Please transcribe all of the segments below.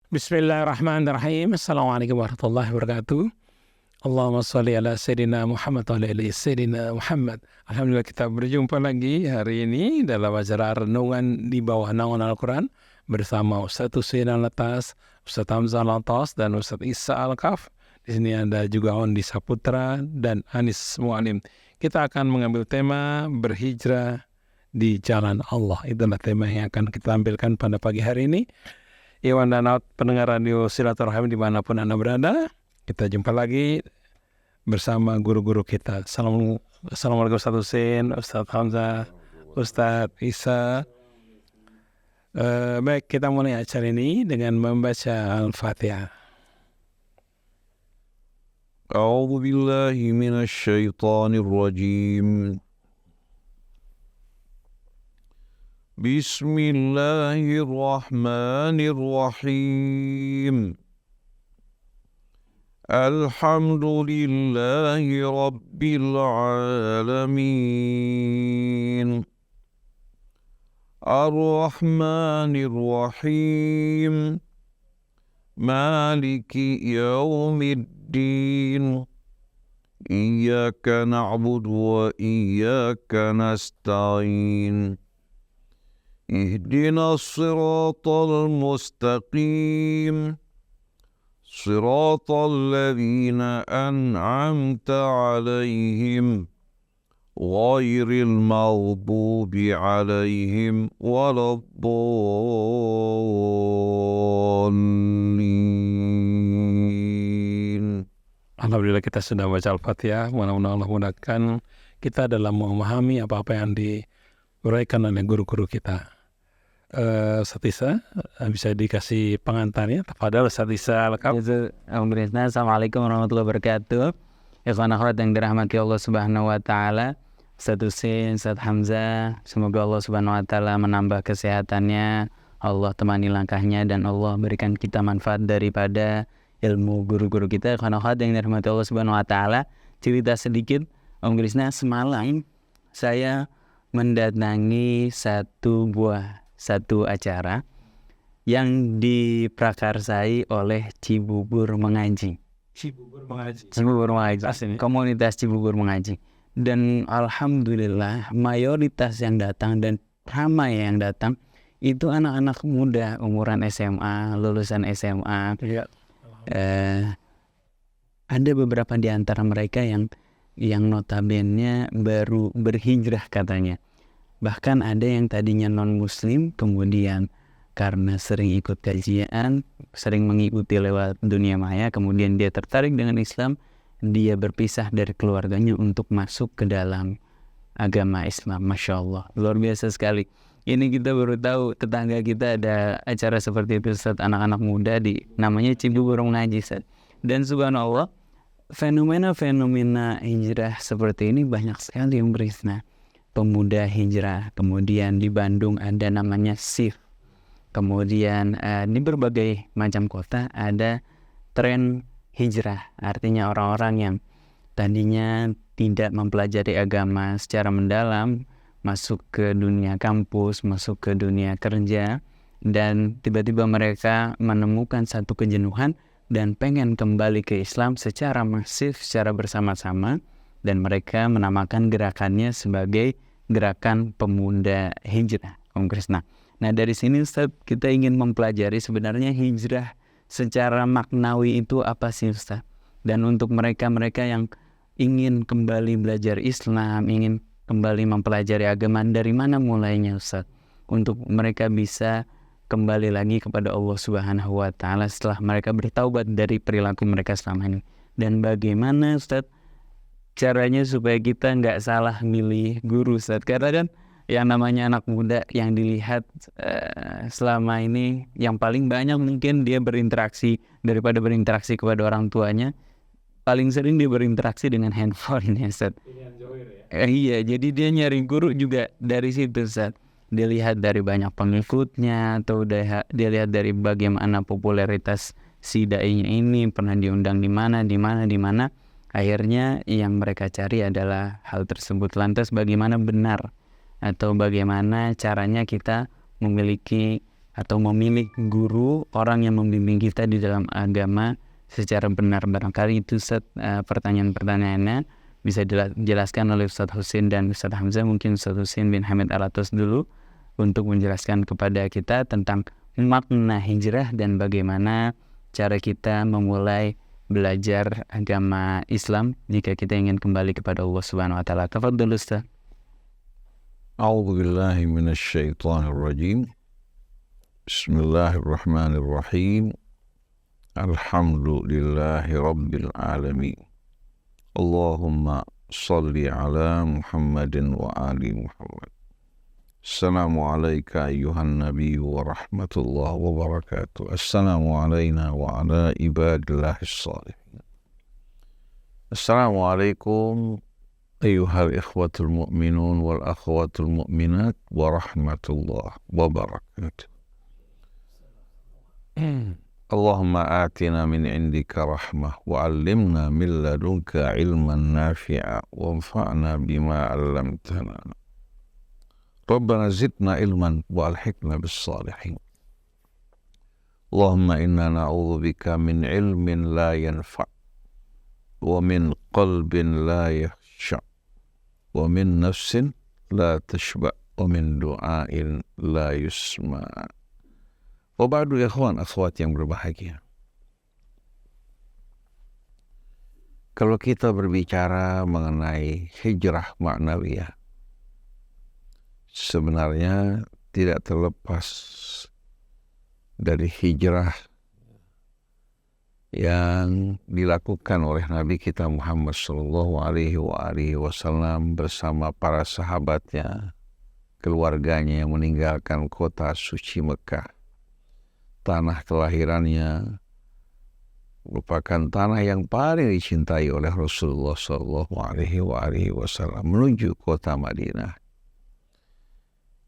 Bismillahirrahmanirrahim. Assalamualaikum warahmatullahi wabarakatuh. Allahumma sholli ala Sayyidina Muhammad wa ala ali Sayyidina Muhammad. Alhamdulillah, kita berjumpa lagi hari ini dalam acara renungan di bawah naungan Al-Quran bersama Ustaz Husein Alatas, Ustaz Hamzah Alatas, dan Ustaz Isa Al-Kaf. Di sini ada juga Ondi Saputra dan Anis Mualim. Kita akan mengambil tema berhijrah di jalan Allah. Itulah tema yang akan kita tampilkan pada pagi hari ini. Iwan dan pendengar radio Silaturahim dimanapun Anda berada, kita jumpa lagi bersama guru-guru kita. Assalamualaikum Ustaz Husein, Ustaz Hamzah, Ustaz Isa. Baik, kita mulai acara ini dengan membaca Al-Fatihah. A'udzu billahi minasy syaithanir rajim. Bismillahirrahmanirrahim. Alhamdulillahi rabbil alamin. Ar-Rahmanir-Rahim. Maliki yaumiddin. Iyyaka na'budu wa iyyaka nasta'in. Ihdinas siratal mustaqim. Siratal ladzina an'amta 'alaihim ghairil maghdubi 'alaihim waladdallin. Alhamdulillah, kita sudah baca Al-Fatihah. Mudah-mudahan Allah mudahkan kita dalam memahami apa-apa yang diuraikan oleh guru-guru kita. Ustaz Isa, bisa dikasih pengantarnya? Tafadhal Ustaz Isa Al-Kaf. Assalamualaikum warahmatullahi wabarakatuh. Ikhwan akhwat yang dirahmati Allah Subhanahu wa taala. Ustaz Husein, Ustaz Hamzah, semoga Allah Subhanahu wa taala menambah kesehatannya, Allah temani langkahnya, dan Allah berikan kita manfaat daripada ilmu guru-guru kita. Ikhwan akhwat yang dirahmati Allah Subhanahu wa taala, cerita sedikit, Om Krisna, semalam saya mendatangi satu acara yang diprakarsai oleh Cibubur Mengaji. Komunitas Cibubur Mengaji. Dan alhamdulillah mayoritas yang datang dan ramai yang datang itu anak-anak muda umuran SMA, lulusan SMA. Ada beberapa di antara mereka yang notabene baru berhijrah katanya. Bahkan ada yang tadinya non-muslim, kemudian karena sering ikut kajian, sering mengikuti lewat dunia maya, kemudian dia tertarik dengan Islam, dia berpisah dari keluarganya untuk masuk ke dalam agama Islam. Masya Allah, luar biasa sekali. Ini kita baru tahu, tetangga kita ada acara seperti itu, Ustaz, anak-anak muda namanya Cibubur Mengaji, Ustaz. Dan subhanallah, fenomena hijrah seperti ini banyak sekali yang berisna. Pemuda hijrah, kemudian di Bandung ada namanya SIF, kemudian di berbagai macam kota ada tren hijrah, artinya orang-orang yang tadinya tidak mempelajari agama secara mendalam, masuk ke dunia kampus, masuk ke dunia kerja, dan tiba-tiba mereka menemukan satu kejenuhan dan pengen kembali ke Islam secara masif, secara bersama-sama, dan mereka menamakan gerakannya sebagai Gerakan Pemuda Hijrah, Om Krisna. Nah, dari sini Ustaz, kita ingin mempelajari sebenarnya hijrah secara maknawi itu apa sih, Ustaz? Dan untuk mereka-mereka yang ingin kembali belajar Islam, ingin kembali mempelajari agama, dari mana mulainya, Ustaz? Untuk mereka bisa kembali lagi kepada Allah Subhanahu wa taala setelah mereka bertaubat dari perilaku mereka selama ini. Dan bagaimana, Ustaz, caranya supaya kita nggak salah milih guru, Ustaz? Karena kan yang namanya anak muda yang dilihat selama ini yang paling banyak mungkin dia berinteraksi, daripada berinteraksi kepada orang tuanya, paling sering dia berinteraksi dengan handphone, ya, Ustaz. Iya, jadi dia nyari guru juga dari situ, Ustaz. Dia lihat dari banyak pengikutnya, atau dia lihat dari bagaimana popularitas si dai-nya ini, pernah diundang di mana. Akhirnya yang mereka cari adalah hal tersebut. Lantas bagaimana benar atau bagaimana caranya kita memiliki atau memilih guru, orang yang membimbing kita di dalam agama secara benar. Barangkali itu Ustaz, pertanyaan-pertanyaannya bisa dijelaskan oleh Ustaz Husin dan Ustaz Hamzah. Mungkin Ustaz Husin bin Hamid Alatos dulu untuk menjelaskan kepada kita tentang makna hijrah dan bagaimana cara kita memulai belajar agama Islam jika kita ingin kembali kepada Allah Subhanahu wa taala. Tafadhol Ustaz. A'udzu billahi minasy syaithanir rajim. Bismillahirrahmanirrahim. Alhamdulillahi rabbil alamin. Allahumma salli ala Muhammadin wa ali Muhammad. Assalamualaikum ayuhan nabi wa rahmatullah wa barakatuh. Assalamu alayna wa ala ibadillahis salihin. Assalamualaikum ayuhal ikhwatul mu'minun wal akhwatul mu'minat wa rahmatullah wa barakatuh. Allahumma atina min indika rahmah wa allimna min ladunka ilman nafi'a wa anfa'na bima 'allamtana. Rabbana zidna ilman wa alhiqna bis salihin. Allahumma inna na'udzubika min ilmin la yanfa' wa min qalbin la yakhsha' wa min nafsin la tashba' wa min du'ain la yusma'. Wa ba'du ya ikhwan akhwat yang berbahagia. Kalau kita berbicara mengenai hijrah ma'nawiyah, sebenarnya tidak terlepas dari hijrah yang dilakukan oleh Nabi kita Muhammad sallallahu alaihi wasallam bersama para sahabatnya, keluarganya yang meninggalkan kota suci Mekah. Tanah kelahirannya merupakan tanah yang paling dicintai oleh Rasulullah sallallahu alaihi wasallam menuju kota Madinah.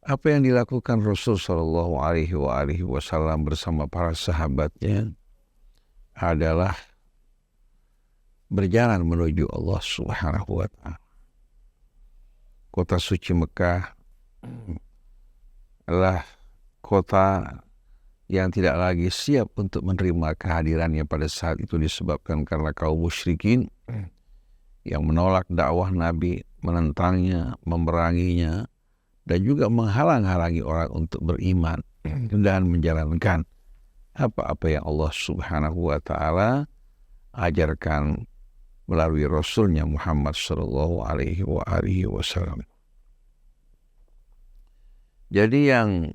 Apa yang dilakukan Rasul sallallahu alaihi wasallam bersama para sahabatnya adalah berjalan menuju Allah Subhanahu wa taala. Kota suci Mekah adalah kota yang tidak lagi siap untuk menerima kehadirannya pada saat itu disebabkan karena kaum musyrikin yang menolak dakwah Nabi, menentangnya, memeranginya, dan juga menghalang-halangi orang untuk beriman dan menjalankan apa-apa yang Allah Subhanahu wa taala ajarkan melalui Rasulnya Muhammad sallallahu alaihi wasallam. Jadi yang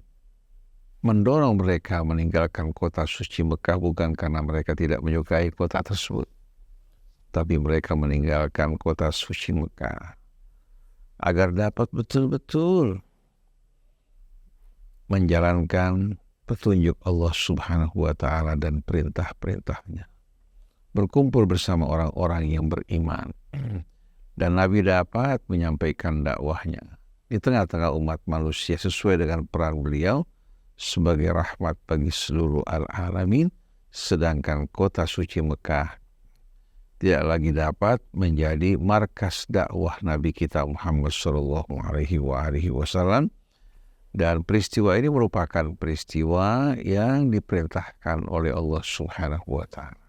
mendorong mereka meninggalkan kota suci Mekah bukan karena mereka tidak menyukai kota tersebut, tapi mereka meninggalkan kota suci Mekah agar dapat betul-betul menjalankan petunjuk Allah Subhanahu wa taala dan perintah-perintahnya. Berkumpul bersama orang-orang yang beriman. Dan Nabi dapat menyampaikan dakwahnya di tengah-tengah umat manusia sesuai dengan peran beliau sebagai rahmat bagi seluruh al-alamin, sedangkan kota suci Mekah tidak lagi dapat menjadi markas dakwah Nabi kita Muhammad sallallahu alaihi wasallam. Dan peristiwa ini merupakan peristiwa yang diperintahkan oleh Allah Subhanahu wa taala.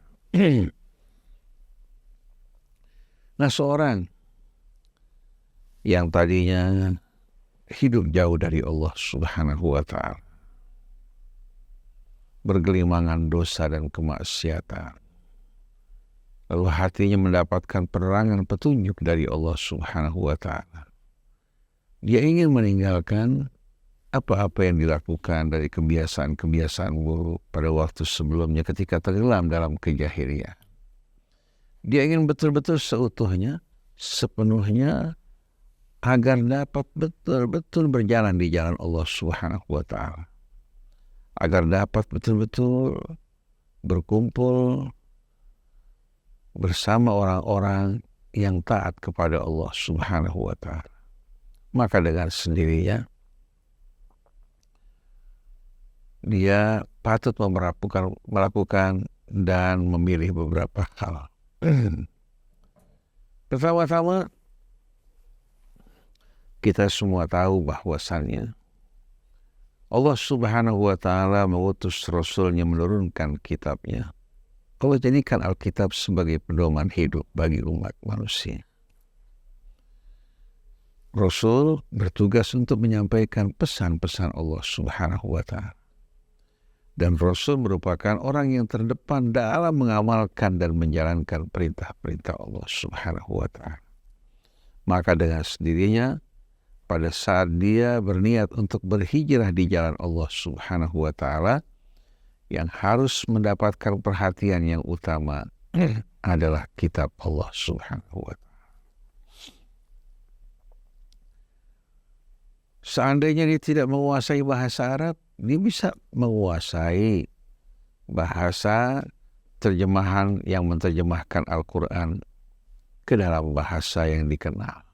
Nah, seorang yang tadinya hidup jauh dari Allah Subhanahu wa taala, bergelimangan dosa dan kemaksiatan, lalu hatinya mendapatkan penerangan petunjuk dari Allah Subhanahu wa taala. Dia ingin meninggalkan apa-apa yang dilakukan dari kebiasaan-kebiasaan buruk pada waktu sebelumnya ketika tenggelam dalam kejahilian. Dia ingin betul-betul seutuhnya, sepenuhnya, agar dapat betul-betul berjalan di jalan Allah Subhanahu wa taala. Agar dapat betul-betul berkumpul bersama orang-orang yang taat kepada Allah Subhanahu wa taala. Maka dengan sendirinya dia patut melakukan dan memilih beberapa hal. Pertama-tama, kita semua tahu bahwasannya Allah Subhanahu wa ta'ala mengutus Rasulnya menurunkan kitabnya. Allah jadikan Alkitab sebagai pedoman hidup bagi umat manusia. Rasul bertugas untuk menyampaikan pesan-pesan Allah Subhanahu wa ta'ala. Dan Rasul merupakan orang yang terdepan dalam mengamalkan dan menjalankan perintah-perintah Allah Subhanahu wa ta'ala. Maka dengan sendirinya, pada saat dia berniat untuk berhijrah di jalan Allah Subhanahu wa ta'ala, yang harus mendapatkan perhatian yang utama adalah kitab Allah Subhanahu wa ta'ala. Seandainya dia tidak menguasai bahasa Arab, dia bisa menguasai bahasa terjemahan yang menerjemahkan Al-Quran ke dalam bahasa yang dikenal.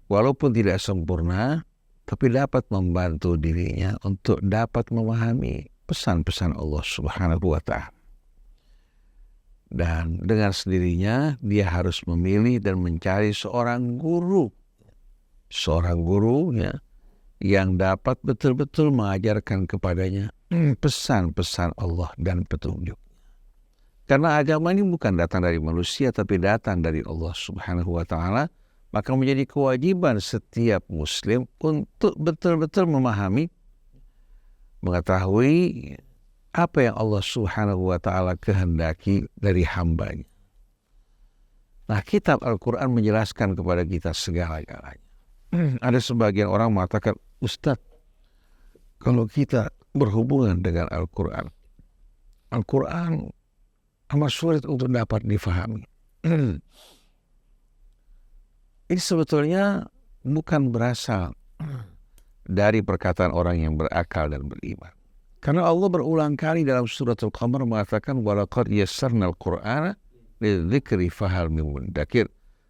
Walaupun tidak sempurna, tapi dapat membantu dirinya untuk dapat memahami pesan-pesan Allah Subhanahu wa ta'ala. Dan dengan sendirinya dia harus memilih dan mencari seorang guru ya, yang dapat betul-betul mengajarkan kepadanya pesan-pesan Allah dan petunjuk. Karena agama ini bukan datang dari manusia, tapi datang dari Allah Subhanahu wa ta'ala, maka menjadi kewajiban setiap muslim untuk betul-betul memahami, mengetahui apa yang Allah Subhanahu wa ta'ala kehendaki dari hambanya. Nah, kitab Al-Quran menjelaskan kepada kita segala-galanya. Ada sebagian orang mengatakan, Ustadz, kalau kita berhubungan dengan Al-Quran amat sulit untuk dapat difahami. Ini sebetulnya bukan berasal dari perkataan orang yang berakal dan beriman. Karena Allah berulang kali dalam surat Al-Qamar mengatakan, وَلَقَدْ يَسَّرْنَا الْقُرْآنَ لِلذِّكْرِ فَهَلْ مِن مُدَّكِرٍ.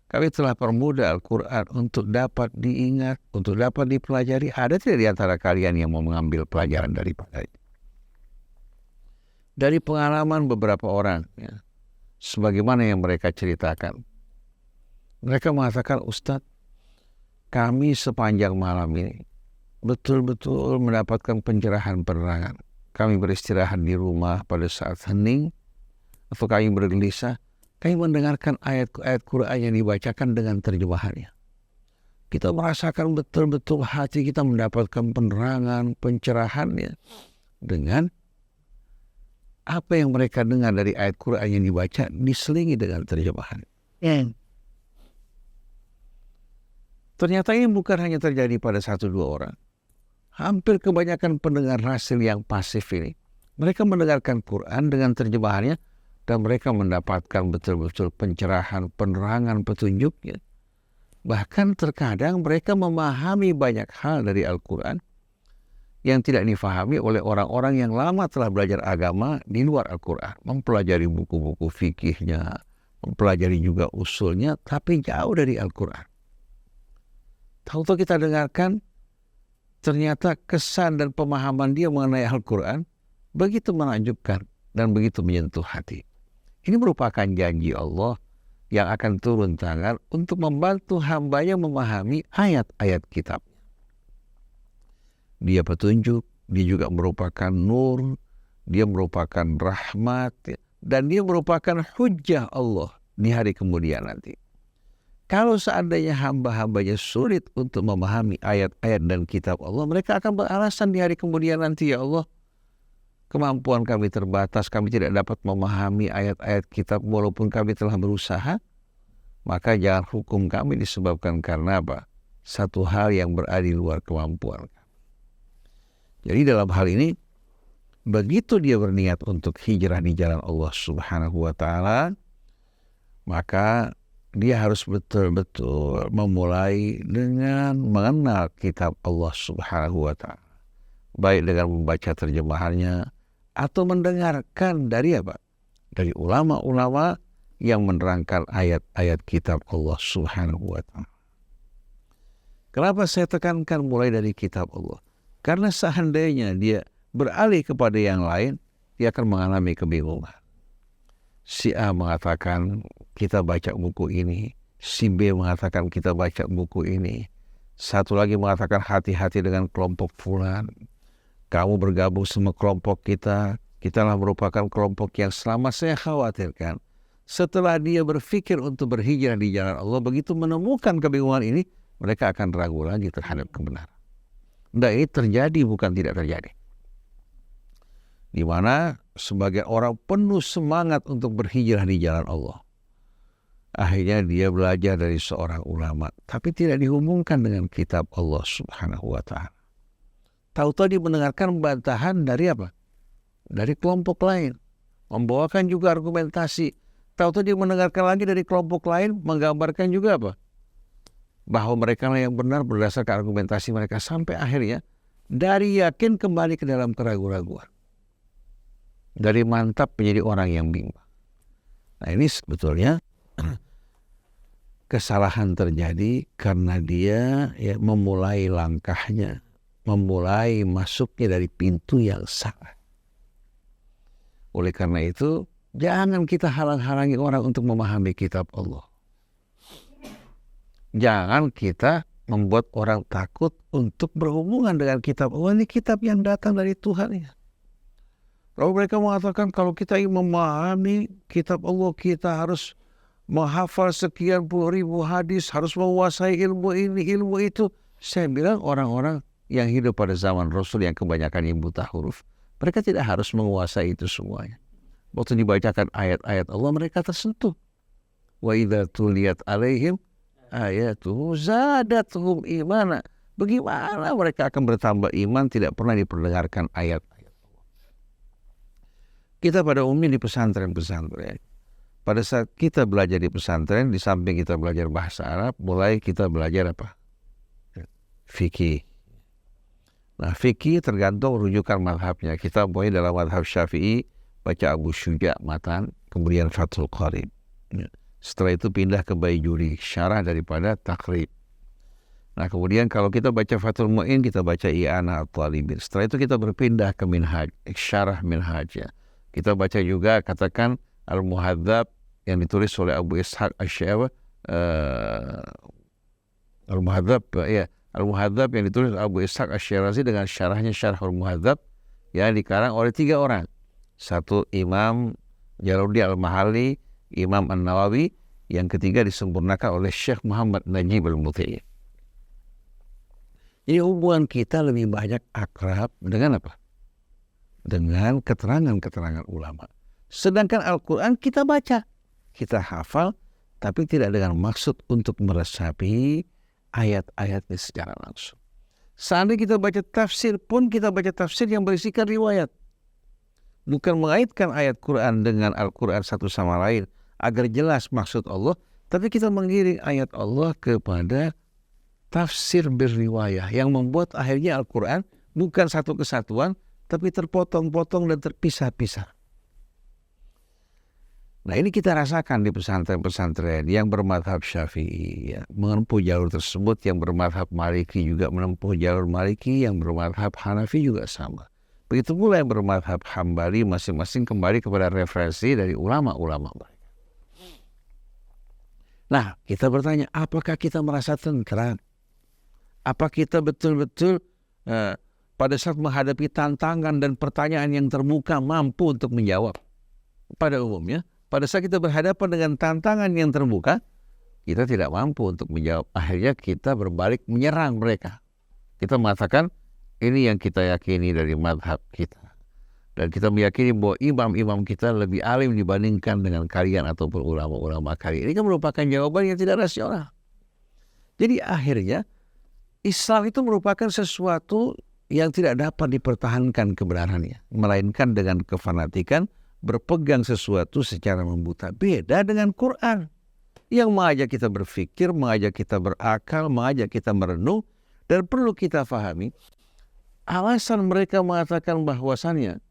Kami telah permudah Al-Quran untuk dapat diingat, untuk dapat dipelajari. Ada tidak di antara kalian yang mau mengambil pelajaran daripadanya? Dari pengalaman beberapa orang, ya, sebagaimana yang mereka ceritakan. Mereka mengatakan, Ustadz, kami sepanjang malam ini betul-betul mendapatkan pencerahan penerangan. Kami beristirahat di rumah pada saat hening, atau kami bergelisah, kami mendengarkan ayat-ayat Quran yang dibacakan dengan terjemahannya. Kita merasakan betul-betul hati kita mendapatkan penerangan, pencerahannya dengan apa yang mereka dengar dari ayat Quran yang dibaca diselingi dengan terjemahan. Ternyata ini bukan hanya terjadi pada 1-2 orang. Hampir kebanyakan pendengar rasil yang pasif ini, mereka mendengarkan Quran dengan terjemahannya, dan mereka mendapatkan betul-betul pencerahan, penerangan, petunjuknya. Bahkan terkadang mereka memahami banyak hal dari Al-Quran yang tidak difahami oleh orang-orang yang lama telah belajar agama di luar Al-Quran. Mempelajari buku-buku fikihnya, mempelajari juga usulnya, tapi jauh dari Al-Quran. Tahu-tahu kita dengarkan, ternyata kesan dan pemahaman dia mengenai Al-Quran begitu menakjubkan dan begitu menyentuh hati. Ini merupakan janji Allah yang akan turun tangan untuk membantu hambanya memahami ayat-ayat kitab. Dia petunjuk, dia juga merupakan nur, dia merupakan rahmat, dan dia merupakan hujjah Allah di hari kemudian nanti. Kalau seandainya hamba-hambanya sulit untuk memahami ayat-ayat dan kitab Allah, mereka akan beralasan di hari kemudian nanti, ya Allah, kemampuan kami terbatas, kami tidak dapat memahami ayat-ayat kitab walaupun kami telah berusaha. Maka jangan hukum kami disebabkan karena apa? Satu hal yang berada di luar kemampuan kami. Jadi dalam hal ini, begitu dia berniat untuk hijrah di jalan Allah Subhanahu wa ta'ala, maka dia harus betul-betul memulai dengan mengenal kitab Allah Subhanahu wa ta'ala. Baik dengan membaca terjemahannya, atau mendengarkan dari apa? Dari ulama-ulama yang menerangkan ayat-ayat kitab Allah Subhanahu wa ta'ala. Kenapa saya tekankan mulai dari kitab Allah? Karena seandainya dia beralih kepada yang lain, dia akan mengalami kebingungan. Si A mengatakan kita baca buku ini, si B mengatakan kita baca buku ini, satu lagi mengatakan hati-hati dengan kelompok fulan, kamu bergabung sama kelompok kita, kitalah merupakan kelompok yang selama saya khawatirkan, setelah dia berpikir untuk berhijrah di jalan Allah, begitu menemukan kebingungan ini, mereka akan ragu lagi terhadap kebenaran. Nah, ini terjadi bukan tidak terjadi. Di mana sebagian orang penuh semangat untuk berhijrah di jalan Allah. Akhirnya dia belajar dari seorang ulama, tapi tidak dihubungkan dengan kitab Allah Subhanahu wa ta'ala. Tahu-tahu dia mendengarkan bantahan dari apa? Dari kelompok lain. Membawakan juga argumentasi. Tahu-tahu dia mendengarkan lagi dari kelompok lain, menggambarkan juga apa? Bahwa mereka yang benar berdasarkan argumentasi mereka, sampai akhirnya dari yakin kembali ke dalam keraguan-raguan. Dari mantap menjadi orang yang bimbang. Nah, ini sebetulnya kesalahan terjadi karena dia memulai langkahnya, memulai masuknya dari pintu yang salah. Oleh karena itu, jangan kita halang-halangi orang untuk memahami kitab Allah. Jangan kita membuat orang takut untuk berhubungan dengan kitab Allah. Ini kitab yang datang dari Tuhan ya. Lalu mereka mengatakan kalau kita ingin memahami kitab Allah, kita harus menghafal sekian puluh ribu hadis, harus menguasai ilmu ini, ilmu itu. Saya bilang orang-orang yang hidup pada zaman Rasul yang kebanyakan yang buta huruf, mereka tidak harus menguasai itu semuanya. Waktu dibacakan ayat-ayat Allah, mereka tersentuh. Wa idza tuliyat alaihim ayatuhu zadatuhum imana. Bagaimana mereka akan bertambah iman tidak pernah diperdengarkan ayat-ayat Allah. Kita pada umumnya di pesantren-pesantren, pada saat kita belajar di pesantren, di samping kita belajar bahasa Arab, mulai kita belajar apa? Fikih. Nah, fikih tergantung rujukan madhabnya. Kita mulai dalam madhab Syafi'i, baca Abu Syuja' Matan, kemudian Fathul Qarib. Setelah itu pindah ke Baijuri, syarah daripada Takrib. Nah, kemudian kalau kita baca Fathul Mu'in, kita baca I'anah At-Talibin. Setelah itu kita berpindah ke Minhaj, syarah Minhajnya. Kita baca juga katakan Al-Muhadzab yang ditulis oleh Abu Ishaq Asy-Syafi'i, Al-Muhadzab ya, Al-Muhadzab yang ditulis oleh Abu Ishaq Asy-Syirazi dengan syarahnya Syarhul Muhadzab yang dikarang oleh 3 orang. Satu Imam Jalaluddin Al-Mahalli, Imam An-Nawawi, yang ketiga disempurnakan oleh Syekh Muhammad Najib Al-Muti'i. Jadi hubungan kita lebih banyak akrab dengan apa? Dengan keterangan-keterangan ulama. Sedangkan Al-Quran kita baca, kita hafal, tapi tidak dengan maksud untuk meresapi ayat-ayatnya secara langsung. Seandainya kita baca tafsir pun, kita baca tafsir yang berisikan riwayat. Bukan mengaitkan ayat Quran dengan Al-Quran satu sama lain, agar jelas maksud Allah, tapi kita mengiring ayat Allah kepada tafsir berriwayah yang membuat akhirnya Al-Quran bukan satu kesatuan, tapi terpotong-potong dan terpisah-pisah. Nah, ini kita rasakan di pesantren-pesantren yang bermadhab Syafi'i, ya, menempuh jalur tersebut, yang bermadhab Maliki juga menempuh jalur Maliki, yang bermadhab Hanafi juga sama. Begitu pula yang bermadhab Hambali, masing-masing kembali kepada referensi dari ulama-ulama mereka. Nah, kita bertanya, apakah kita merasa tentram? Apa kita betul-betul pada saat menghadapi tantangan dan pertanyaan yang terbuka mampu untuk menjawab? Pada umumnya, pada saat kita berhadapan dengan tantangan yang terbuka, kita tidak mampu untuk menjawab. Akhirnya kita berbalik menyerang mereka. Kita mengatakan, ini yang kita yakini dari madhab kita. Dan kita meyakini bahwa imam-imam kita lebih alim dibandingkan dengan kalian ataupun ulama-ulama kalian. Ini kan merupakan jawaban yang tidak rasional. Jadi akhirnya, Islam itu merupakan sesuatu yang tidak dapat dipertahankan kebenarannya. Melainkan dengan kefanatikan, berpegang sesuatu secara membuta. Beda dengan Quran yang mengajak kita berpikir, mengajak kita berakal, mengajak kita merenung. Dan perlu kita fahami, alasan mereka mengatakan bahwasannya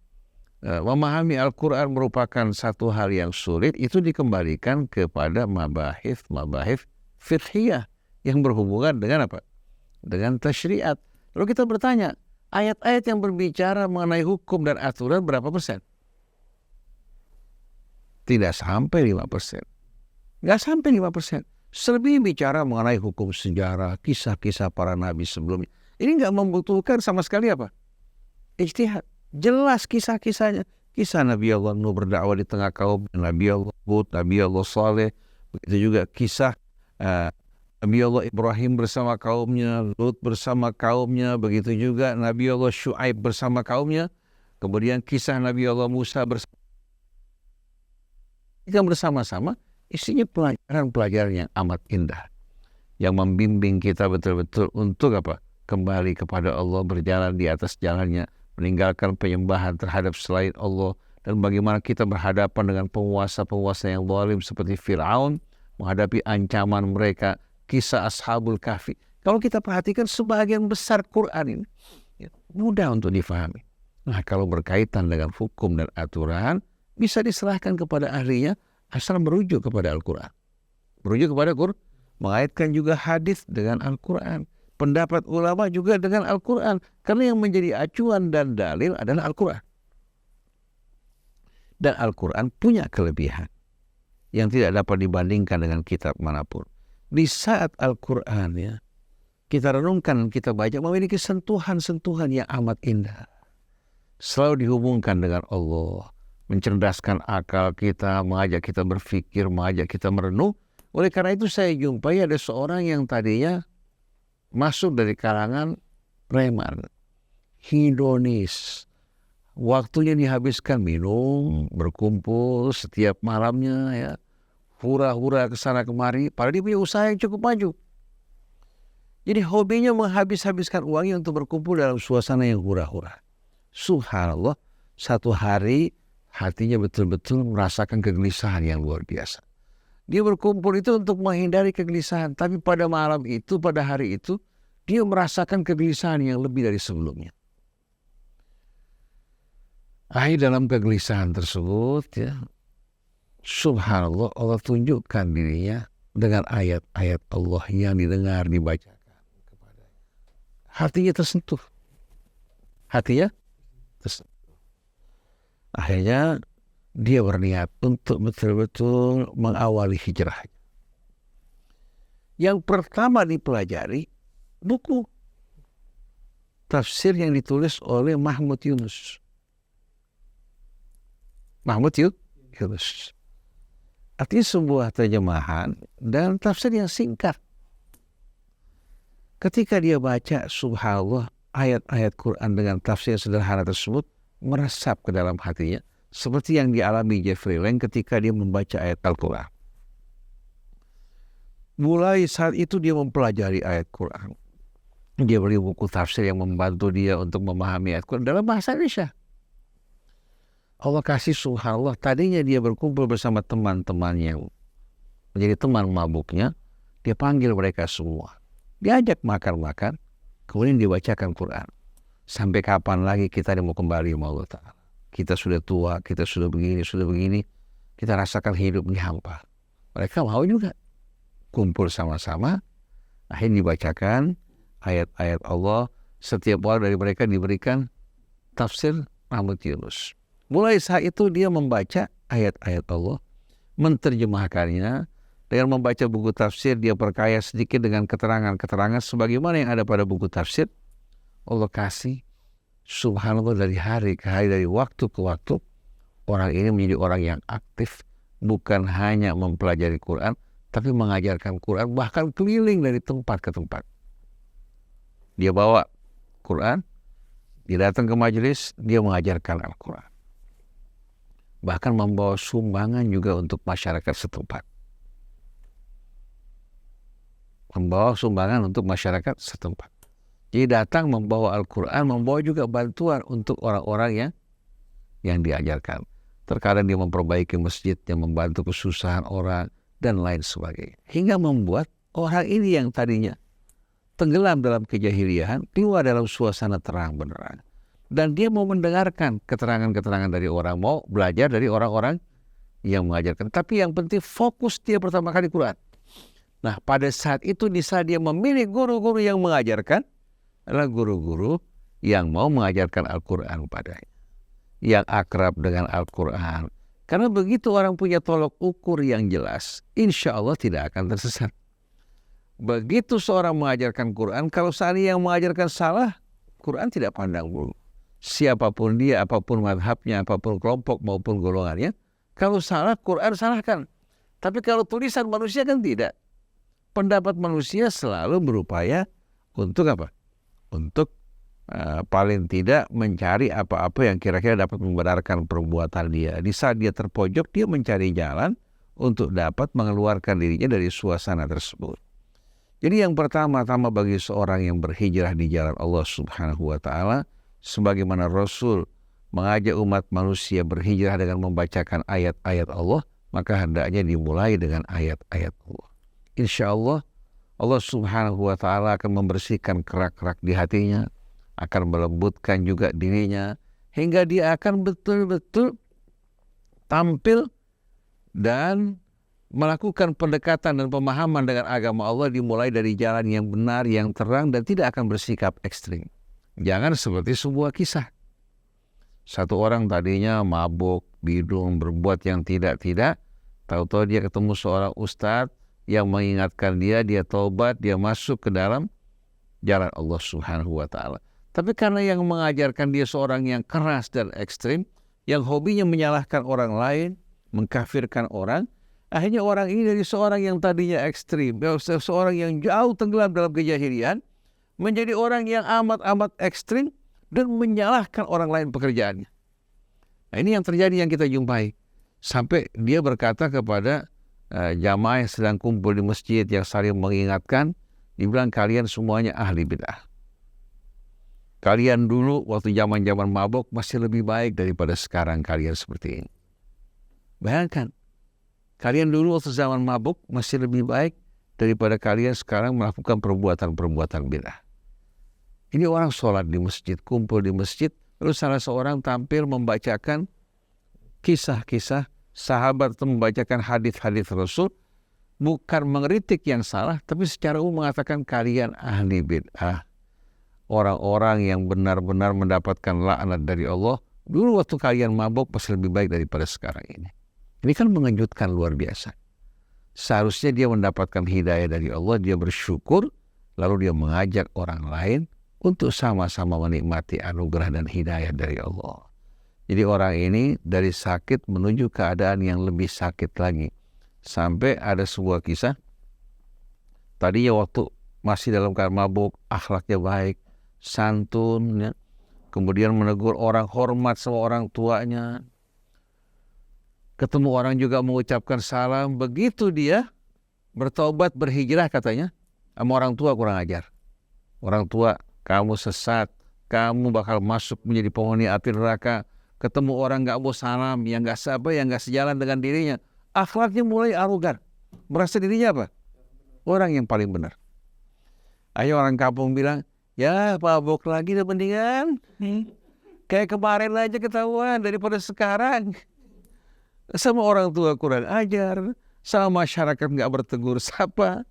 memahami Al-Quran merupakan satu hal yang sulit, itu dikembalikan kepada mabahith fiqhiyah yang berhubungan dengan apa? Dengan tasyriat. Lalu kita bertanya, ayat-ayat yang berbicara mengenai hukum dan aturan berapa persen? Tidak sampai 5%. Nggak sampai 5%. Selebih bicara mengenai hukum sejarah, kisah-kisah para nabi sebelumnya. Ini nggak membutuhkan sama sekali apa? ijtihad. Jelas kisah-kisahnya. Kisah Nabi Allah Nuh berdakwah di tengah kaum, Nabi Allah Hud, Nabi Allah Saleh. Begitu juga kisah Nabi Allah Ibrahim bersama kaumnya, Lut bersama kaumnya. Begitu juga Nabi Allah Syuaib bersama kaumnya. Kemudian kisah Nabi Allah Musa bersama-sama. Isinya pelajaran-pelajaran yang amat indah. Yang membimbing kita betul-betul untuk apa? Kembali kepada Allah, berjalan di atas jalannya, meninggalkan penyembahan terhadap selain Allah, dan bagaimana kita berhadapan dengan penguasa-penguasa yang zalim seperti Fir'aun, menghadapi ancaman mereka, kisah Ashabul Kahfi. Kalau kita perhatikan sebagian besar Quran ini mudah untuk difahami. Nah, kalau berkaitan dengan hukum dan aturan, bisa diserahkan kepada ahlinya, asal merujuk kepada Al-Quran. Merujuk kepada Quran, mengaitkan juga hadis dengan Al-Quran. Pendapat ulama juga dengan Al-Quran. Karena yang menjadi acuan dan dalil adalah Al-Quran. Dan Al-Quran punya kelebihan yang tidak dapat dibandingkan dengan kitab manapun. Di saat Al-Quran kita renungkan, kita baca, memiliki sentuhan-sentuhan yang amat indah. Selalu dihubungkan dengan Allah. Mencerdaskan akal kita, mengajak kita berpikir, mengajak kita merenung. Oleh karena itu saya jumpai ada seorang yang tadinya masuk dari kalangan preman, hedonis. Waktunya dihabiskan minum, berkumpul setiap malamnya, ya, hura-hura ke sana kemari. Padahal dia punya usaha yang cukup maju. Jadi hobinya menghabis-habiskan uangnya untuk berkumpul dalam suasana yang hura-hura. Subhanallah, satu hari hatinya betul-betul merasakan kegelisahan yang luar biasa. Dia berkumpul itu untuk menghindari kegelisahan. Tapi pada malam itu, pada hari itu, dia merasakan kegelisahan yang lebih dari sebelumnya. Dalam kegelisahan tersebut, ya, subhanallah, Allah tunjukkan dirinya dengan ayat-ayat Allah yang didengar, dibacakan kepadanya. Hatinya tersentuh. Akhirnya dia berniat untuk betul-betul mengawali hijrah. Yang pertama dipelajari buku tafsir yang ditulis oleh Mahmud Yunus. Artinya sebuah terjemahan dan tafsir yang singkat. Ketika dia baca, subhanallah, ayat-ayat Quran dengan tafsir yang sederhana tersebut meresap ke dalam hatinya, seperti yang dialami Jeffrey Lang ketika dia membaca ayat Al-Quran. Mulai saat itu dia mempelajari ayat Quran. Dia beli buku tafsir yang membantu dia untuk memahami ayat Quran dalam bahasa Indonesia. Allah kasih subhanallah, tadinya dia berkumpul bersama teman-temannya, menjadi teman mabuknya, dia panggil mereka semua. Diajak makan-makan, kemudian dibacakan Quran. Sampai kapan lagi kita mau kembali sama Allah Ta'ala? Kita sudah tua, kita sudah begini, kita rasakan hidup ini hampa. Mereka mau juga kumpul sama-sama, akhirnya dibacakan ayat-ayat Allah. Setiap orang dari mereka diberikan tafsir Mahmud Yunus. Mulai saat itu dia membaca ayat-ayat Allah, menterjemahkannya. Dengan membaca buku tafsir, dia perkaya sedikit dengan keterangan-keterangan sebagaimana yang ada pada buku tafsir. Allah kasih, subhanallah, dari hari ke hari, dari waktu ke waktu, orang ini menjadi orang yang aktif, bukan hanya mempelajari Quran, tapi mengajarkan Quran, bahkan keliling dari tempat ke tempat. Dia bawa Quran, dia datang ke majelis, dia mengajarkan Al-Quran. Bahkan membawa sumbangan juga untuk masyarakat setempat. Jadi datang membawa Al-Quran, membawa juga bantuan untuk orang-orang yang diajarkan. Terkadang dia memperbaiki masjid, yang membantu kesusahan orang, dan lain sebagainya. Hingga membuat orang ini yang tadinya tenggelam dalam kejahiliahan, keluar dalam suasana terang benderang. Dan dia mau mendengarkan keterangan-keterangan dari orang, mau belajar dari orang-orang yang mengajarkan. Tapi yang penting fokus dia pertama kali Quran. Nah, pada saat itu di saat dia memilih guru-guru yang mengajarkan, adalah guru-guru yang mau mengajarkan Al-Quran padanya, yang akrab dengan Al-Quran. Karena begitu orang punya tolok ukur yang jelas, insya Allah tidak akan tersesat. Begitu seorang mengajarkan Quran, kalau seandainya yang mengajarkan salah, Quran tidak pandang bulu. siapapun dia, apapun madhabnya, apapun kelompok maupun golongannya. Kalau salah, Quran salahkan. Tapi kalau tulisan manusia kan tidak. Pendapat manusia selalu berupaya untuk apa? Untuk paling tidak mencari apa-apa yang kira-kira dapat membenarkan perbuatan dia. Di saat dia terpojok, dia mencari jalan untuk dapat mengeluarkan dirinya dari suasana tersebut. Jadi yang pertama-tama bagi seorang yang berhijrah di jalan Allah Subhanahu wa Ta'ala, sebagaimana Rasul mengajak umat manusia berhijrah dengan membacakan ayat-ayat Allah, maka hendaknya dimulai dengan ayat-ayat Allah. Insya Allah, Allah Subhanahu wa Ta'ala akan membersihkan kerak-kerak di hatinya, akan melembutkan juga dirinya, hingga dia akan betul-betul tampil dan melakukan pendekatan dan pemahaman dengan agama Allah dimulai dari jalan yang benar, yang terang, dan tidak akan bersikap ekstrim. Jangan seperti sebuah kisah. Satu orang tadinya mabuk, bidung, berbuat yang tidak-tidak, tahu-tahu dia ketemu seorang ustadz yang mengingatkan dia taubat, dia masuk ke dalam jalan Allah Subhanahu wa Ta'ala. Tapi karena yang mengajarkan dia seorang yang keras dan ekstrim, yang hobinya menyalahkan orang lain, mengkafirkan orang, akhirnya orang ini dari seorang yang tadinya ekstrim, seorang yang jauh tenggelam dalam kejahilian, menjadi orang yang amat-amat ekstrim dan menyalahkan orang lain pekerjaannya. Nah, ini yang terjadi, yang kita jumpai. Sampai dia berkata kepada jamaah yang sedang kumpul di masjid, yang saling mengingatkan, dibilang, kalian semuanya ahli bid'ah. Kalian dulu waktu zaman-zaman mabuk masih lebih baik daripada sekarang kalian seperti ini. Bayangkan, kalian dulu waktu zaman mabuk masih lebih baik daripada kalian sekarang melakukan perbuatan-perbuatan bid'ah. Ini orang sholat di masjid, kumpul di masjid, lalu salah seorang tampil membacakan kisah-kisah sahabat atau membacakan hadis-hadis Rasul, bukan mengkritik yang salah, tapi secara umum mengatakan kalian ahli bid'ah. Orang-orang yang benar-benar mendapatkan laknat dari Allah, dulu waktu kalian mabuk masih lebih baik daripada sekarang ini. Ini kan mengejutkan luar biasa. Seharusnya dia mendapatkan hidayah dari Allah, dia bersyukur, lalu dia mengajak orang lain untuk sama-sama menikmati anugerah dan hidayah dari Allah. Jadi orang ini dari sakit menuju keadaan yang lebih sakit lagi. Sampai ada sebuah kisah, tadinya waktu masih dalam keadaan mabuk, akhlaknya baik, santun, ya. Kemudian menegur orang, hormat sama orang tuanya. Ketemu orang juga mengucapkan salam. Begitu dia bertobat, berhijrah katanya, sama orang tua kurang ajar. Orang tua, kamu sesat, kamu bakal masuk menjadi penghuni api neraka. Ketemu orang gak mau salam, yang gak sejalan dengan dirinya, akhlaknya mulai arogan, merasa dirinya apa? Orang yang paling benar. Ayo orang kampung bilang, ya mabuk lagi udah mendingan. Kayak kemarin aja ketahuan daripada sekarang. Sama orang tua kurang ajar, sama masyarakat gak bertegur sapa.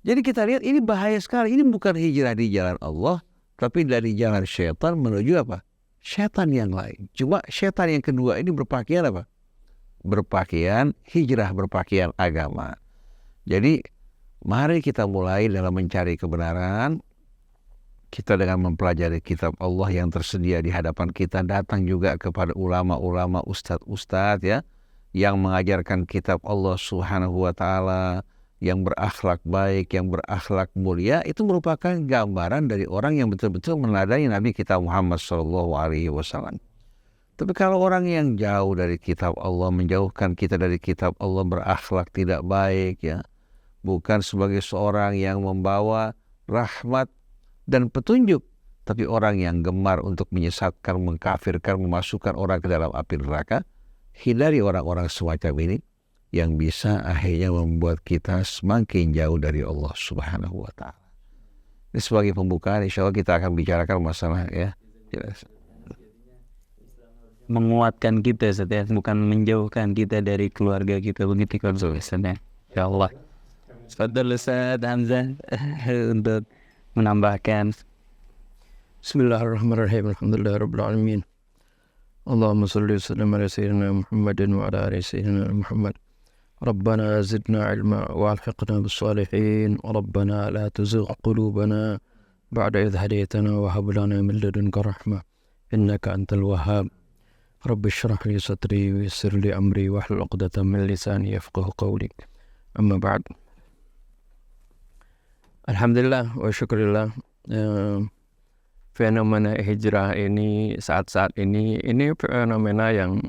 Jadi kita lihat ini bahaya sekali. Ini bukan hijrah di jalan Allah, tapi dari jalan syaitan menuju apa? Syaitan yang lain. Cuma syaitan yang kedua ini berpakaian apa? Berpakaian hijrah, berpakaian agama. Jadi mari kita mulai dalam mencari kebenaran. Kita dengan mempelajari kitab Allah yang tersedia di hadapan kita, datang juga kepada ulama-ulama, ustadz-ustadz ya, yang mengajarkan kitab Allah Subhanahu wa Ta'ala, yang berakhlak baik, yang berakhlak mulia, itu merupakan gambaran dari orang yang betul-betul meneladani Nabi kita Muhammad SAW. Tapi kalau orang yang jauh dari kitab Allah, menjauhkan kita dari kitab Allah, berakhlak tidak baik ya, bukan sebagai seorang yang membawa rahmat dan petunjuk, tapi orang yang gemar untuk menyesatkan, mengkafirkan, memasukkan orang ke dalam api neraka, hindari orang-orang semacam ini yang bisa akhirnya membuat kita semakin jauh dari Allah Subhanahu wa Ta'ala. Ini sebagai pembukaan, insya Allah kita akan bicarakan masalah ya. Menguatkan kita setiap, bukan menjauhkan kita dari keluarga kita, begitu kan Ustaz. Ya Allah. Fadhil Ustaz Hamzah untuk menambahkan. Bismillahirrahmanirrahim. Alhamdulillahirabbil alamin. Allahumma shalli wa sallim ala sayyidina Muhammadin wa ala ali sayyidina Muhammad. ربنا زدنا علما والحقنا بالصالحين ربنا لا تزغ قلوبنا بعد إذ هديتنا وهب لنا من لدنك رحمة إنك أنت الوهاب رب اشرح لي صدري ويسر لي أمري واحلل عقدة من لساني يفقه قولي أما بعد. Alhamdulillah wa syukurillah, fenomena hijrah ini saat-saat ini fenomena yang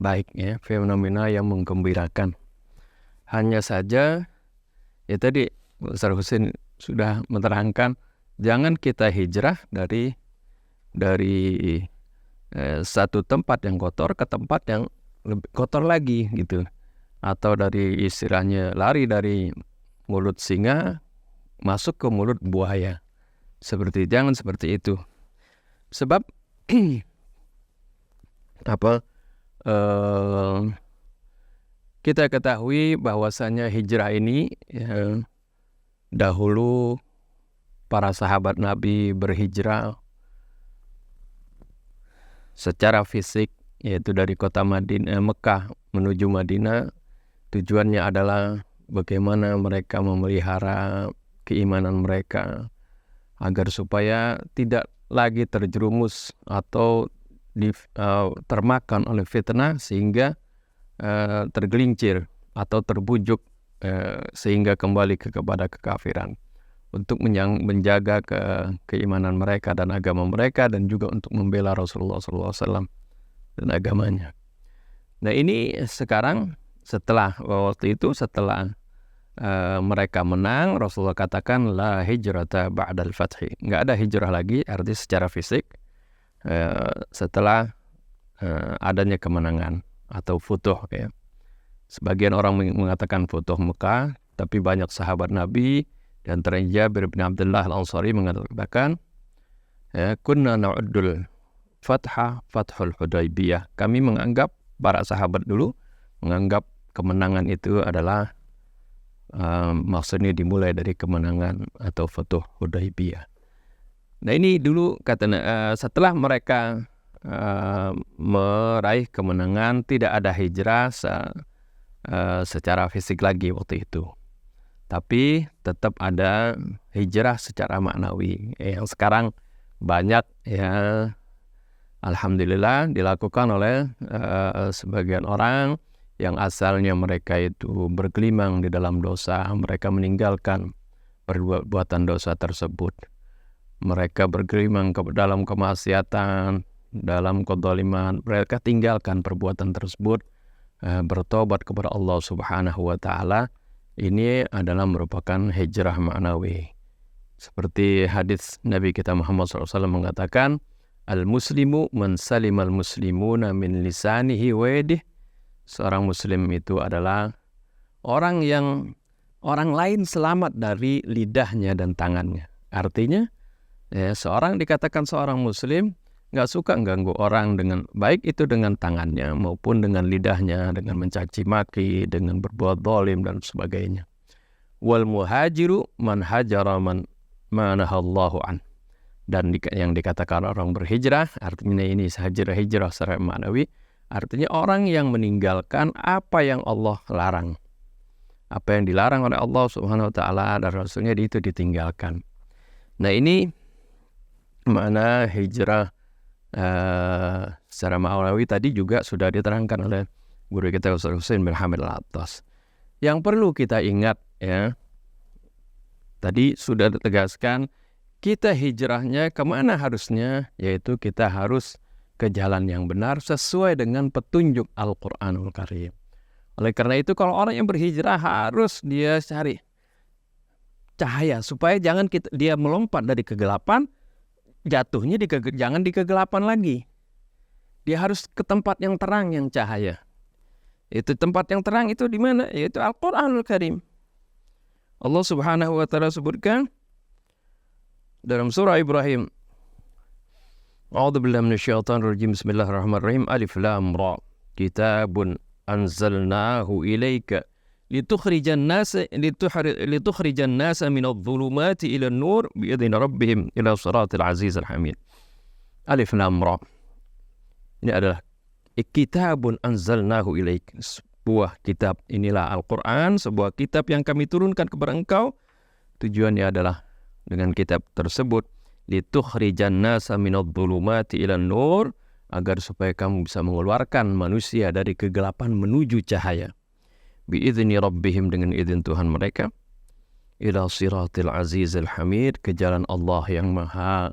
baik ya, fenomena yang menggembirakan. Hanya saja ya tadi Ustaz Husin sudah menerangkan, jangan kita hijrah dari satu tempat yang kotor ke tempat yang lebih kotor lagi gitu, atau dari istilahnya lari dari mulut singa masuk ke mulut buaya. Jangan seperti itu. Sebab kita ketahui bahwasanya hijrah ini dahulu para sahabat Nabi berhijrah secara fisik, yaitu dari kota Mekah menuju Madinah. Tujuannya adalah bagaimana mereka memelihara keimanan mereka agar supaya tidak lagi terjerumus atau termakan oleh fitnah sehingga tergelincir atau terbujuk sehingga kembali kepada kekafiran, untuk menjaga keimanan mereka dan agama mereka, dan juga untuk membela Rasulullah SAW dan agamanya. Nah ini sekarang setelah mereka menang, Rasulullah katakan la hijrata ba'dal fathi, nggak ada hijrah lagi, artinya secara fisik setelah adanya kemenangan atau futuh ya. Sebagian orang mengatakan futuh Mekah, tapi banyak sahabat Nabi dan Jabir bin Abdullah Al-Ansari mengatakan kunna na'uddul fathul Hudaybiyah. Kami menganggap, para sahabat dulu menganggap kemenangan itu adalah maksudnya dimulai dari kemenangan atau futuh Hudaybiyah. Nah ini dulu setelah mereka meraih kemenangan, tidak ada hijrah secara fisik lagi waktu itu, tapi tetap ada hijrah secara maknawi yang sekarang banyak ya, alhamdulillah dilakukan oleh sebagian orang yang asalnya mereka itu bergelimang di dalam dosa. Mereka meninggalkan perbuatan dosa tersebut, mereka bergelimang ke dalam kemaksiatan, dalam kezaliman, mereka tinggalkan perbuatan tersebut, bertobat kepada Allah Subhanahu wa Ta'ala. Ini adalah merupakan hijrah maknawi. Seperti hadis Nabi kita Muhammad SAW mengatakan, al-muslimu man salimal muslimuna min lisanihi wa yadihi. Seorang muslim itu adalah orang yang orang lain selamat dari lidahnya dan tangannya. Artinya seorang dikatakan seorang muslim nggak suka ganggu orang, dengan baik itu dengan tangannya maupun dengan lidahnya, dengan mencaci maki, dengan berbuat zalim dan sebagainya. Wal muhajiru man hajara man nahallahu an. Dan yang dikatakan orang berhijrah, artinya ini hijrah secara maknawi, artinya orang yang meninggalkan apa yang Allah larang. Apa yang dilarang oleh Allah Subhanahu wa Ta'ala dan Rasulnya itu ditinggalkan. Nah ini makna hijrah secara maknawi tadi juga sudah diterangkan oleh guru kita Ustaz Husin bin Hamid Al-Attas. Yang perlu kita ingat ya, tadi sudah ditegaskan kita hijrahnya kemana harusnya, yaitu kita harus ke jalan yang benar sesuai dengan petunjuk Al-Quranul Karim. Oleh karena itu kalau orang yang berhijrah harus dia cari cahaya, supaya jangan dia melompat dari kegelapan, jatuhnya jangan di kegelapan lagi. Dia harus ke tempat yang terang, yang cahaya. Itu tempat yang terang itu di mana? Yaitu Al-Quranul Karim. Allah Subhanahu wa Ta'ala sebutkan dalam surah Ibrahim, A'udzubillahi minasyaitonir rajim. Bismillahirrahmanirrahim. Alif Lam Ra. Kitabun anzalnahu ilaika litukhrijan nasa minadh-dhulumati ila an-nur bi'idzni rabbihim ila siratil azizil hamid. Alif Lam Ra. Ini adalah kitabun anzalnahu ilaika, sebuah kitab. Inilah Al-Quran, sebuah kitab yang kami turunkan kepada engkau. Tujuannya adalah dengan kitab tersebut litukhrijan nasa minadh-dhulumati ilan nur, agar supaya kamu bisa mengeluarkan manusia dari kegelapan menuju cahaya. Biizni rabbihim, dengan izin Tuhan mereka, ila siratil azizil hamid, ke jalan Allah yang maha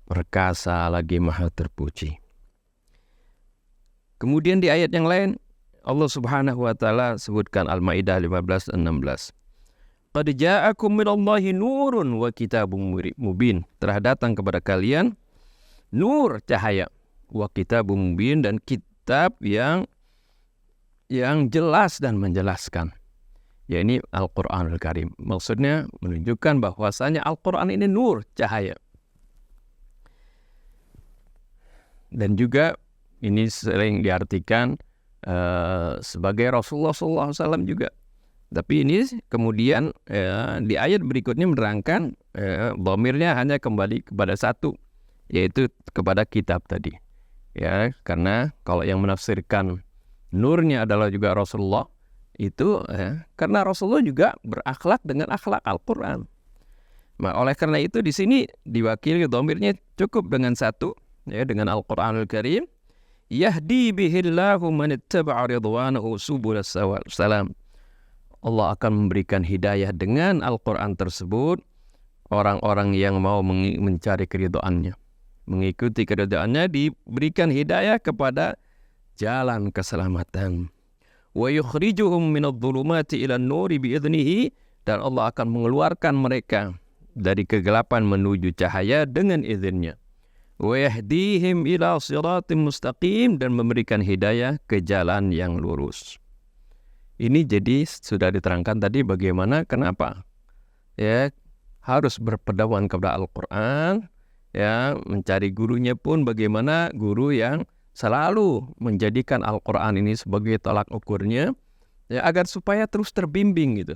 perkasa lagi maha terpuji. Kemudian di ayat yang lain Allah Subhanahu wa taala sebutkan Al-Maidah 15 dan 16. Qad ja'akum minallahi nurun wa kitabun mubin. Telah datang kepada kalian nur, cahaya, wa kitabun mubin, dan kitab yang jelas dan menjelaskan. Ya, ini Al-Qur'anul Karim. Maksudnya menunjukkan bahwasanya Al-Qur'an ini nur, cahaya. Dan juga ini sering diartikan sebagai Rasulullah SAW juga. Tapi ini kemudian di ayat berikutnya menerangkan dhamirnya hanya kembali kepada satu, yaitu kepada kitab tadi. Ya, karena kalau yang menafsirkan nurnya adalah juga Rasulullah, itu karena Rasulullah juga berakhlak dengan akhlak Al-Quran. Nah, oleh karena itu di sini diwakili dhamirnya cukup dengan satu, ya, dengan Al-Qur'anul Karim. Yahdi bihillahu man ittaba'a ridwanahu subulas salam. Allah akan memberikan hidayah dengan Al-Quran tersebut orang-orang yang mau mencari keridhaannya, mengikuti keridhaannya, diberikan hidayah kepada jalan keselamatan. Wa yukhrijuhum minadh-dhulumati ilan nuri biidnihi, dan Allah akan mengeluarkan mereka dari kegelapan menuju cahaya dengan izinnya. Wa yahdihim ila siratim mustaqim, dan memberikan hidayah ke jalan yang lurus. Ini jadi sudah diterangkan tadi bagaimana, kenapa ya harus berpedoman kepada Al-Quran, ya, mencari gurunya pun bagaimana guru yang selalu menjadikan Al-Quran ini sebagai tolak ukurnya, ya, agar supaya terus terbimbing gitu.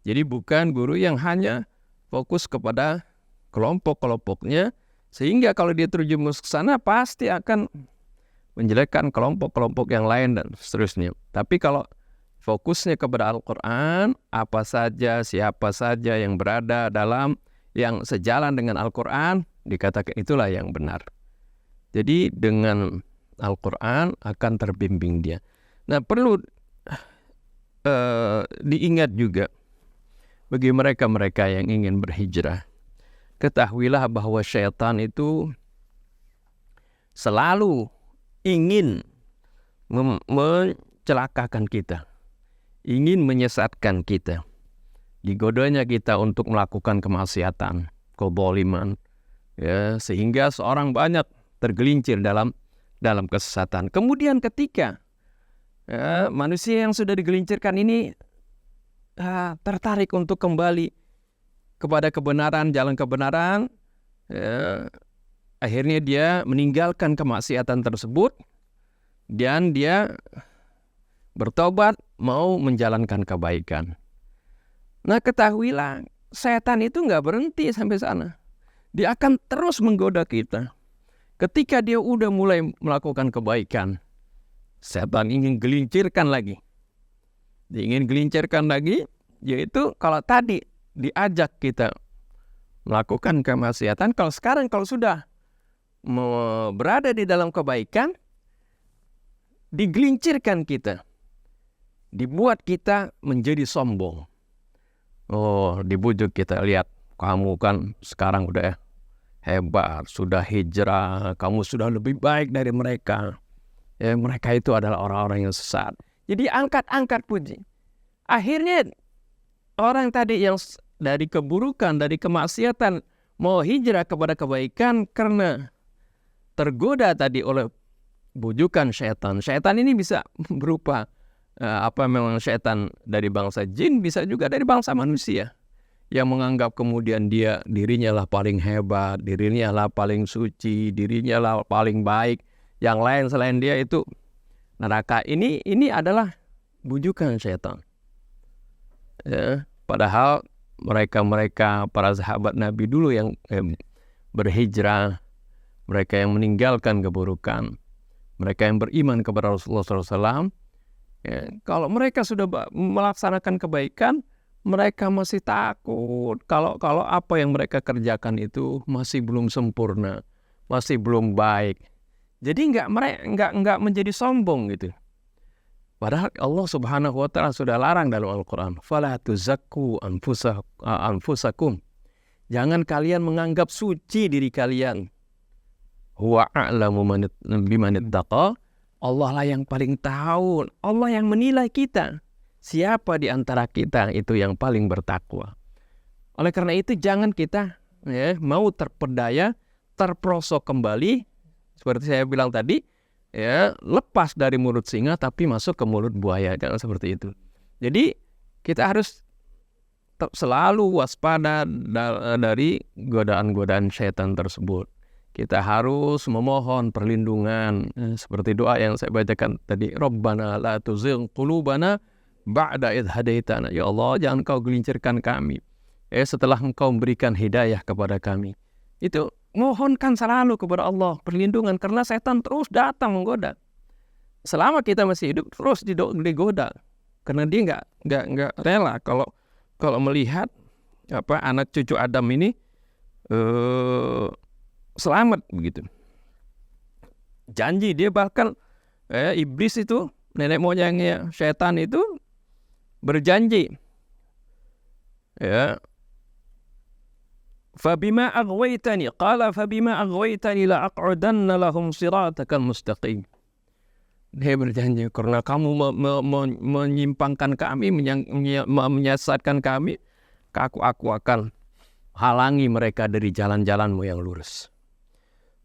Jadi bukan guru yang hanya fokus kepada kelompok-kelompoknya, sehingga kalau dia terjumus ke sana pasti akan menjelekkan kelompok-kelompok yang lain dan seterusnya. Tapi kalau fokusnya kepada Al-Quran, apa saja, siapa saja yang berada dalam, yang sejalan dengan Al-Quran, dikatakan itulah yang benar. Jadi dengan Al-Quran akan terbimbing dia. Nah, perlu diingat juga bagi mereka-mereka yang ingin berhijrah, ketahuilah bahwa syaitan itu selalu ingin mencelakakan kita, ingin menyesatkan kita, digodanya kita untuk melakukan kemaksiatan, kezaliman, ya, sehingga seorang banyak tergelincir dalam kesesatan. Kemudian ketika manusia yang sudah digelincirkan ini tertarik untuk kembali kepada kebenaran, jalan kebenaran, akhirnya dia meninggalkan kemaksiatan tersebut dan dia bertobat mau menjalankan kebaikan. Nah, ketahuilah setan itu nggak berhenti sampai sana. Dia akan terus menggoda kita. Ketika dia udah mulai melakukan kebaikan, setan ingin gelincirkan lagi. Dia ingin gelincirkan lagi, yaitu kalau tadi diajak kita melakukan kemaksiatan, kalau sekarang kalau sudah berada di dalam kebaikan, digelincirkan kita, dibuat kita menjadi sombong. Oh, dibujuk kita, lihat kamu kan sekarang udah hebat, sudah hijrah, kamu sudah lebih baik dari mereka. Ya, mereka itu adalah orang-orang yang sesat. Jadi angkat-angkat puji. Akhirnya orang tadi yang dari keburukan, dari kemaksiatan mau hijrah kepada kebaikan karena tergoda tadi oleh bujukan syaitan. Syaitan ini bisa berupa memang syaitan dari bangsa jin, bisa juga dari bangsa manusia, yang menganggap kemudian dirinya lah paling hebat, dirinya lah paling suci, dirinya lah paling baik, yang lain selain dia itu neraka. Ini adalah bujukan syaitan. Ya, padahal mereka para sahabat Nabi dulu yang berhijrah, mereka yang meninggalkan keburukan, mereka yang beriman kepada Rasulullah SAW, ya, kalau mereka sudah melaksanakan kebaikan, mereka masih takut kalau apa yang mereka kerjakan itu masih belum sempurna, masih belum baik. Jadi nggak menjadi sombong gitu. Padahal Allah Subhanahu wa taala sudah larang dalam Al-Qur'an, "Fala tuzakku anfusakum." Jangan kalian menganggap suci diri kalian. Huwa a'lamu biman ittaqa. Allah lah yang paling tahu, Allah yang menilai kita. Siapa di antara kita itu yang paling bertakwa. Oleh karena itu jangan kita mau terpedaya, terperosok kembali seperti saya bilang tadi, lepas dari mulut singa tapi masuk ke mulut buaya, jangan seperti itu. Jadi kita harus selalu waspada dari godaan-godaan syaitan tersebut. Kita harus memohon perlindungan seperti doa yang saya bacakan tadi, Rabbana la tuzigh qulubana ba'da idh hadaitana. Ya Allah, jangan kau gelincirkan kami setelah engkau memberikan hidayah kepada kami. Itu mohonkan selalu kepada Allah perlindungan, karena setan terus datang menggoda. Selama kita masih hidup terus digoda, karena dia nggak rela kalau melihat anak cucu Adam ini selamat begitu. Janji dia bahkan iblis itu, nenek moyangnya setan itu berjanji Fabima aghwaytani qala fabima aghwaytani la aq'udanna lahum siratakal mustaqim. Dia berjanji, karena kamu menyimpangkan kami, menyesatkan kami, aku akan halangi mereka dari jalan-jalanmu yang lurus.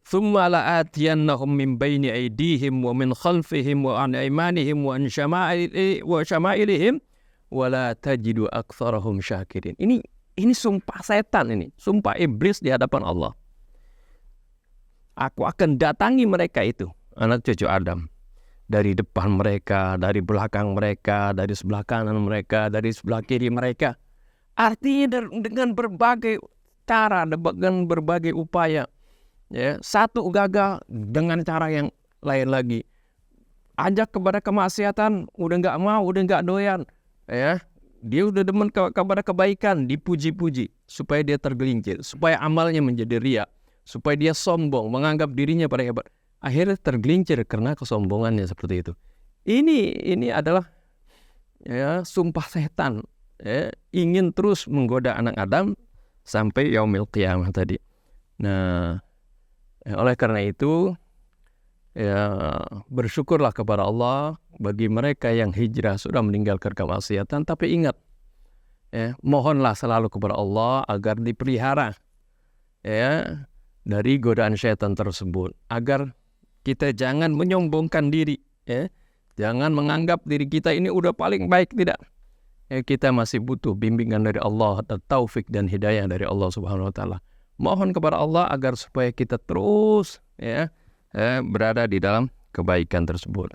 Thumma la'atiyannahum min baini aydihim wa min khalfihim wa an aymanihim wa an syama'ilihim wa la tajidu aktsarahum syakirin. Ini sumpah setan, ini sumpah iblis di hadapan Allah. Aku akan datangi mereka itu, anak cucu Adam, dari depan mereka, dari belakang mereka, dari sebelah kanan mereka, dari sebelah kiri mereka. Artinya dengan berbagai cara, dengan berbagai upaya. Satu gagal dengan cara yang lain lagi. Ajak kepada kemaksiatan, udah nggak mau, udah nggak doyan. Dia udah demen kepada kebaikan, dipuji-puji supaya dia tergelincir, supaya amalnya menjadi riya, supaya dia sombong, menganggap dirinya pada hebat. Akhirnya tergelincir karena kesombongannya seperti itu. Ini adalah sumpah setan, ingin terus menggoda anak Adam sampai yaumil qiyamah tadi. Nah, oleh karena itu bersyukurlah kepada Allah bagi mereka yang hijrah sudah meninggalkan kemaksiatan, tapi ingat, mohonlah selalu kepada Allah agar dipelihara dari godaan syaitan tersebut, agar kita jangan menyombongkan diri, jangan menganggap diri kita ini udah paling baik, tidak. Kita masih butuh bimbingan dari Allah dan taufik dan hidayah dari Allah Subhanahu wa taala. Mohon kepada Allah agar supaya kita terus berada di dalam kebaikan tersebut.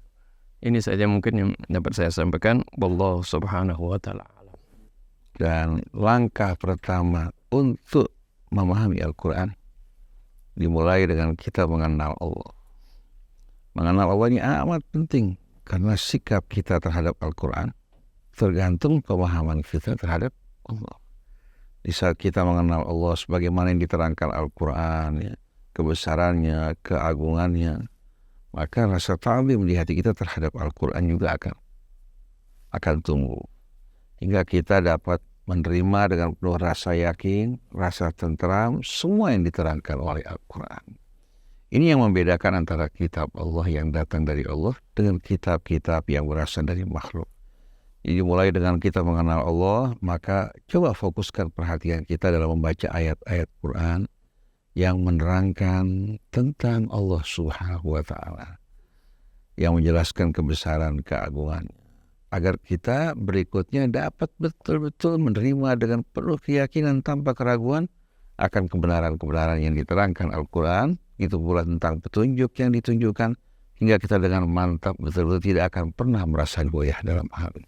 Ini saja mungkin yang dapat saya sampaikan. Wallahu subhanahu wa ta'ala. Dan langkah pertama untuk memahami Al-Quran dimulai dengan kita mengenal Allah. Mengenal Allah ini amat penting, karena sikap kita terhadap Al-Quran tergantung pemahaman kita terhadap Allah. Di saat kita mengenal Allah sebagaimana yang diterangkan Al-Quran, kebesarannya, keagungannya, maka rasa ta'zim di hati kita terhadap Al-Quran juga akan tumbuh, hingga kita dapat menerima dengan penuh rasa yakin, rasa tentram semua yang diterangkan oleh Al-Quran. Ini yang membedakan antara kitab Allah yang datang dari Allah dengan kitab-kitab yang berasal dari makhluk. Jadi mulai dengan kita mengenal Allah, maka coba fokuskan perhatian kita dalam membaca ayat-ayat Quran yang menerangkan tentang Allah Subhanahu wa ta'ala, yang menjelaskan kebesaran keagungannya, agar kita berikutnya dapat betul-betul menerima dengan penuh keyakinan tanpa keraguan akan kebenaran-kebenaran yang diterangkan Al-Quran. Itu pula tentang petunjuk yang ditunjukkan, hingga kita dengan mantap betul-betul tidak akan pernah merasa goyah dalam hal ini.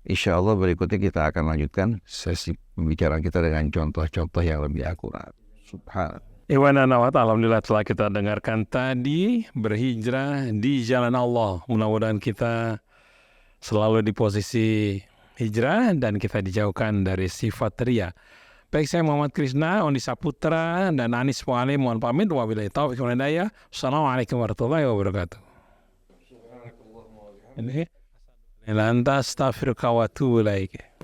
Insya Allah berikutnya kita akan lanjutkan sesi pembicaraan kita dengan contoh-contoh yang lebih akurat. Subhanallah. Alhamdulillah telah kita dengarkan tadi berhijrah di jalan Allah. Mudah-mudahan kita selalu di posisi hijrah dan kita dijauhkan dari sifat ria. Baik, saya Muhammad Krishna, Ondi Saputra, dan Anis Mualim mohon pamit. Wabillahi taufiq wal hidayah. Assalamualaikum warahmatullahi wabarakatuh. Ini lantas astaghfiruka wa atubu ilaik.